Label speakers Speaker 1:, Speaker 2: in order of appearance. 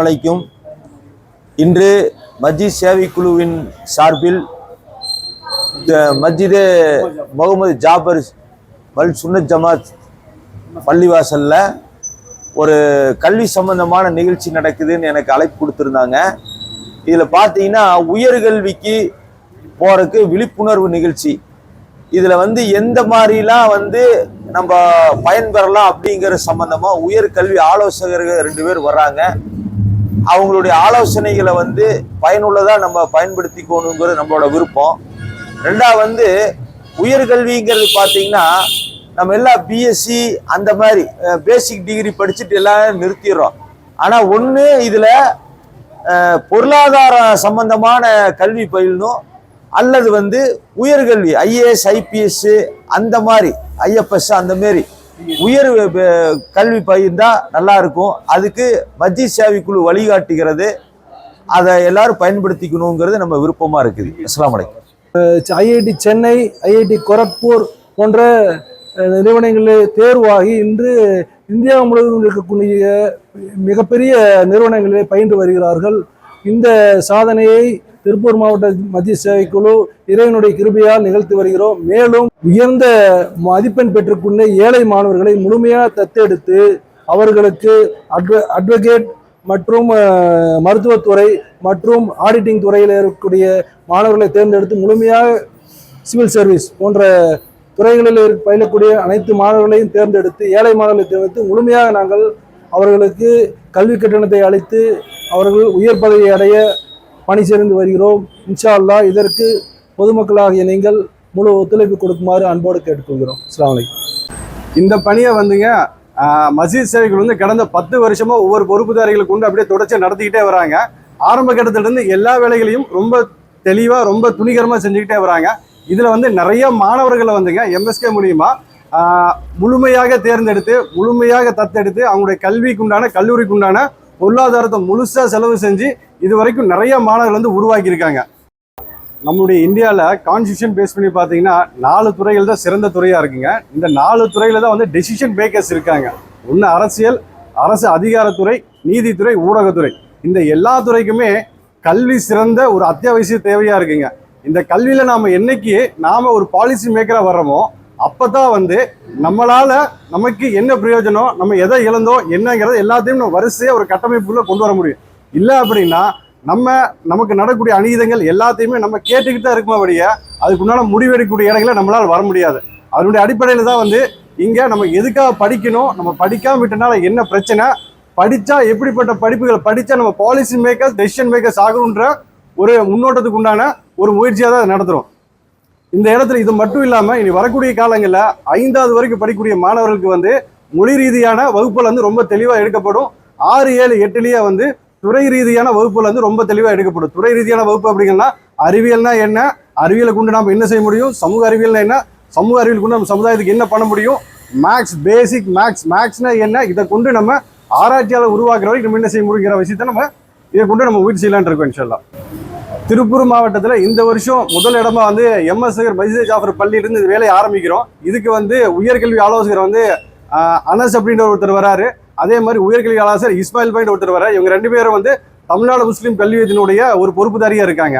Speaker 1: அலைக்கும். இன்று மஸ்ஜித் சேவை குழுவின் சார்பில் மஸ்ஜித் முகமது ஜாபர் வல் சுன்னத் ஜமாத் பள்ளிவாசல்ல ஒரு கல்வி சம்பந்தமான நிகழ்ச்சி நடக்குதுன்னு எனக்கு அழைப்பு கொடுத்துருந்தாங்க. இதில் பார்த்தீங்கன்னா உயர்கல்விக்கு போறதுக்கு விழிப்புணர்வு நிகழ்ச்சி. இதில் எந்த மாதிரிலாம் நம்ம பயன்பெறலாம் அப்படிங்கிற சம்பந்தமா உயர்கல்வி ஆலோசகர்கள் 2 பேர் வர்றாங்க. அவங்களுடைய ஆலோசனைகளை பயனுள்ளதா நம்ம பயன்படுத்திக்கணுங்கிறது நம்மளோட விருப்பம். ரெண்டாவது உயர்கல்விங்கிறது பார்த்தீங்கன்னா நம்ம எல்லாம் பிஎஸ்சி அந்த மாதிரி பேசிக் டிகிரி படிச்சுட்டு எல்லாம் நிறுத்திடுறோம். ஆனால் ஒன்று இதில் பொருளாதார சம்பந்தமான கல்வி பயிலணும், அல்லது உயர்கல்வி ஐஏஎஸ் ஐபிஎஸ் அந்த மாதிரி ஐஎஃப்எஸ் அந்த மாதிரி உயர் கல்வி பயிர்ந்தா நல்லா இருக்கும். அதுக்கு மஸ்ஜித் சேவை குழு வழிகாட்டுகிறது. அதை எல்லாரும் பயன்படுத்திக்கணுங்கிறது நம்ம விருப்பமா இருக்குது. அஸ்ஸலாமு அலைக்கும்.
Speaker 2: ஐஐடி சென்னை, ஐஐடி கோரக்பூர் போன்ற நிறுவனங்களில் தேர்வாகி இன்று இந்தியா முழுவதும் இருக்கக்கூடிய மிகப்பெரிய நிறுவனங்களில் பயின்று வருகிறார்கள். இந்த சாதனையை திருப்பூர் மாவட்ட மஸ்ஜித் சேவை குழு இறைவனுடைய கிருபையால் நிகழ்த்தி வருகிறோம். மேலும் உயர்ந்த மதிப்பெண் பெற்றுக்கொண்ட ஏழை மாணவர்களை முழுமையாக தத்தெடுத்து அவர்களுக்கு அட்வொகேட் மற்றும் மருத்துவத்துறை மற்றும் ஆடிட்டிங் துறையில் இருக்கக்கூடிய மாணவர்களை தேர்ந்தெடுத்து முழுமையாக சிவில் சர்வீஸ் போன்ற துறைகளில் பயிலக்கூடிய அனைத்து மாணவர்களையும் தேர்ந்தெடுத்து ஏழை மாணவர்களை தேர்ந்தெடுத்து முழுமையாக நாங்கள் அவர்களுக்கு கல்வி கட்டணத்தை அளித்து அவர்கள் உயர் பதவியை அடைய பணி சேர்ந்து வருகிறோம். இன்ஷா அல்லாஹ் இதற்கு பொதுமக்களாகிய நீங்கள் முழு ஒத்துழைப்பு கொடுக்குமாறு அன்போடு கேட்டுக்கொள்கிறோம். அஸ்ஸலாமு அலைக்கும்.
Speaker 3: இந்த பணியை மஸ்ஜித் சேவைகள் கடந்த 10 வருஷமா ஒவ்வொரு பொறுப்புதாரிகளை கொண்டு அப்படியே தொடர்ச்சியாக நடத்திக்கிட்டே வராங்க. ஆரம்ப கட்டத்திலிருந்து எல்லா வேலைகளையும் ரொம்ப தெளிவாக ரொம்ப துணிகரமாக செஞ்சுக்கிட்டே வராங்க. இதில் நிறைய மாணவர்களை எம்எஸ்கே மூலியமா முழுமையாக தேர்ந்தெடுத்து முழுமையாக தத்தெடுத்து அவங்களுடைய கல்விக்குண்டான கல்லூரிக்குண்டான பொருளாதாரத்தை முழுசாக செலவு செஞ்சு இது வரைக்கும் நிறைய மாணவர்கள் உருவாக்கியிருக்காங்க. நம்முடைய இந்தியாவில் கான்ஸ்டியூஷன் பேஸ் பண்ணி பார்த்தீங்கன்னா 4 துறைகள் தான் சிறந்த துறையாக இருக்குங்க. இந்த 4 துறையில் தான் டெசிஷன் மேக்கர்ஸ் இருக்காங்க. ஒன்று அரசியல், அரசு அதிகாரத்துறை, நீதித்துறை, ஊடகத்துறை. இந்த எல்லா துறைக்குமே கல்வி சிறந்த ஒரு அத்தியாவசிய தேவையாக இருக்குங்க. இந்த கல்வியில் நாம் ஒரு பாலிசி மேக்கராக வர்றோமோ அப்போ தான் நம்மளால் நமக்கு என்ன பிரயோஜனம், நம்ம எதை இழந்தோம் என்னங்கிறத எல்லாத்தையும் நம்ம வரிசையாக ஒரு கட்டமைப்புக்குள்ளே கொண்டு வர முடியும். இல்லை அப்படின்னா நமக்கு நடக்கக்கூடிய அநீதங்கள் எல்லாத்தையுமே நம்ம கேட்டுக்கிட்டு தான் இருக்குமபடியே அதுக்குண்டான முடிவெடுக்கக்கூடிய இடங்களை நம்மளால் வர முடியாது. அதனுடைய அடிப்படையில் தான் இங்கே நம்ம எதுக்காக படிக்கணும், நம்ம படிக்காம விட்டனால என்ன பிரச்சனை, படித்தா எப்படிப்பட்ட படிப்புகளை படித்தா நம்ம பாலிசி மேக்கர்ஸ் டெசிஷன் மேக்கர்ஸ் ஆகணுன்ற ஒரு முன்னோட்டத்துக்கு உண்டான ஒரு முயற்சியாக தான் நடத்துகிறோம். இந்த இடத்துல இது மட்டும் இல்லாமல் இனி வரக்கூடிய காலங்களில் 5வது வரைக்கும் படிக்கக்கூடிய மாணவர்களுக்கு மொழி ரீதியான வகுப்புகள் ரொம்ப தெளிவாக எடுக்கப்படும். 6, 7, 8லேயே துறை ரீதியான வகுப்புகள் ரொம்ப தெளிவாக எடுக்கப்படும். துறை ரீதியான வகுப்பு அப்படிங்கன்னா அறிவியல்னா என்ன, அறிவியலை கொண்டு நாம் என்ன செய்ய முடியும், சமூக அறிவியல்னா என்ன, சமூக அறிவியல் கொண்டு நம்ம சமுதாயத்துக்கு என்ன பண்ண முடியும், மேக்ஸ் பேசிக் மேக்ஸ்னா என்ன, இதை கொண்டு நம்ம ஆராய்ச்சியாளர் உருவாக்குற வரைக்கும் நம்ம என்ன செய்ய முடியுங்கிற விஷயத்தை நம்ம இதை கொண்டு நம்ம முயற்சி செய்யலான்னு இருக்கோம். இன்ஷா அல்லாஹ். திருப்பூர் மாவட்டத்தில் இந்த வருஷம் முதல் இடமா எம்எஸ் மஸ்ஜித் ஜாஃபர் பள்ளியிலிருந்து இந்த வேலையை ஆரம்பிக்கிறோம். இதுக்கு உயர்கல்வி ஆலோசகர் அனஸ் அப்படின்ற ஒருத்தர் வராரு. அதே மாதிரி உயர்கல்வி ஆலோசகர் இஸ்மாயில் பாயிண்ட் ஒருத்தர் வராரு. இவங்க 2 பேரும் தமிழ்நாடு முஸ்லீம் கல்வியத்தினுடைய ஒரு பொறுப்புதாரியா இருக்காங்க.